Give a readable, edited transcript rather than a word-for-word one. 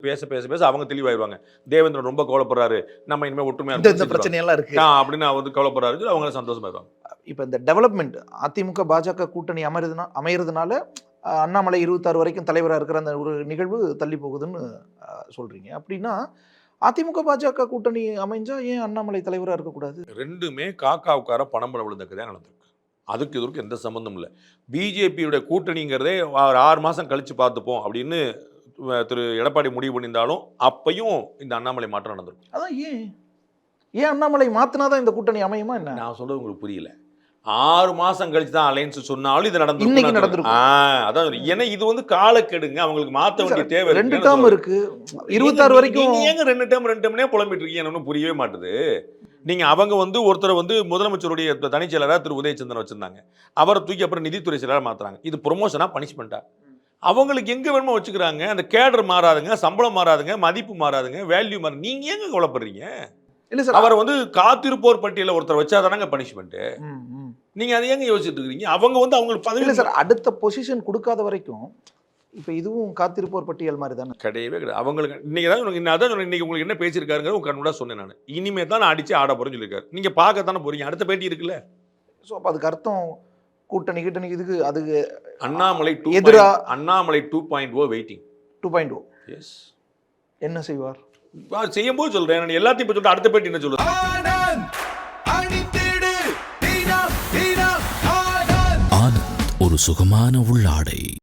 பேச பேச பேச அவங்க தெளிவாயிருவாங்க. தேவேந்திரன் ரொம்ப கவலைப்படுறாரு, நம்ம இனிமே ஒற்றுமையா இந்த பிரச்சனையெல்லாம் இருக்கு அப்படின்னு அவர் கவலைப்படுறாரு, அவங்க சந்தோஷமாயிருவாங்க. இப்ப இந்த டெவலப்மெண்ட் அதிமுக பாஜக கூட்டணி அமையறதுனால அண்ணாமலை 26 வரைக்கும் தலைவரா இருக்கிற அந்த ஒரு நிகழ்வு தள்ளி போகுதுன்னு சொல்றீங்க. அப்படின்னா அதிமுக பாஜக கூட்டணி அமைஞ்சா ஏன் அண்ணாமலை தலைவரா இருக்கக்கூடாது? ரெண்டுமே காக்காவுக்கார பணம் பணம் விழுந்த கதையா நடந்திருக்கு. அதுக்கு இதற்கு எந்த சம்பந்தமும் இல்லை. பிஜேபியுடைய கூட்டணிங்கிறதே 6 மாசம் கழிச்சு பார்த்துப்போம் அப்படின்னு திரு எடப்பாடி முடிவு பண்ணியிருந்தாலும் அப்பையும் இந்த அண்ணாமலை மாற்றம் நடந்திருக்கும். அதான் ஏன் அண்ணாமலை மாத்தினாதான் இந்த கூட்டணி அமையுமா என்ன? நான் சொல்றது உங்களுக்கு புரியல. 6 மாசம் கழிச்சு தான் அலைன்ஸ் சொன்னாலும் இது இன்னைக்கு நடந்திருக்கும். அதான் ஏன்னா இது வந்து காலக்கெடுங்க, அவங்களுக்கு மாத்த வேண்டிய தேவை. 2 டேர்ம் இருக்கு, 26 வரைக்கும். நீங்க ஏங்க 2 டேர்ம்னே புலம்பிட்டு இருக்கீங்க? எனக்கு புரியவே மாட்டுது. நீங்க அவங்க வந்து ஒருத்தரை வந்து முதலமைச்சருடைய தனிச்செயலரா திரு உதயச்சந்திரன் வச்சிருந்தாங்க, அவரை தூக்கி அப்புறம் நிதித்துறை செயலரா மாத்துறாங்க. இது ப்ரொமோஷனா பனிஷ்மெண்டா? அவங்களுக்கு எங்க வேணுமோ வச்சுக்கிறாங்க. அந்த கேடர் மாறாதுங்க, சம்பளம் மாறாதுங்க, மதிப்பு மாறாதுங்க, வேல்யூ மாறாது. நீங்க ஏங்க கவலைப்படுறீங்க? இல்ல சார், அவரை வந்து காத்திருப்போர் பட்டியல ஒருத்தர் வச்சாதானங்க பனிஷ்மெண்ட். நீங்க அதை ஏங்க யோசிச்சுட்டு இருக்கீங்க? அவங்க வந்து அவங்களுக்கு பதவி இல்ல சார், அடுத்த பொசிஷன் கொடுக்காத வரைக்கும் இப்ப இதுவும் காத்திருப்போர் பட்டியல் மாதிரி தானே? கிடையவே கிடையாது. அவங்களுக்கு இன்னைக்கு அதான் இன்னைக்கு உங்களுக்கு என்ன பேசியிருக்காருங்கிற உங்க கண்ணோட சொன்னேன் நான். இனிமே தான் நான் அடிச்சு ஆட போறேன்னு சொல்லியிருக்காரு. நீங்க பார்க்கத்தானே போறீங்க, அடுத்த பேட்டி இருக்குல்ல. ஸோ அப்போ அதுக்கு அர்த்தம் கூட்டணி இதுக்கு அதுக்கு அண்ணாமலை எதிரா அண்ணாமலை 2.0 வெயிட்டிங். 2.0 எஸ். என்ன செய்வார்? செய்யும்போது சொல்றேன் நான் எல்லாத்தையும் இப்போ சொல்லிட்டு அடுத்த பேட்டி என்ன சொல்லுது? ஆனந்த் ஒரு சுகமான உள்ளாடை.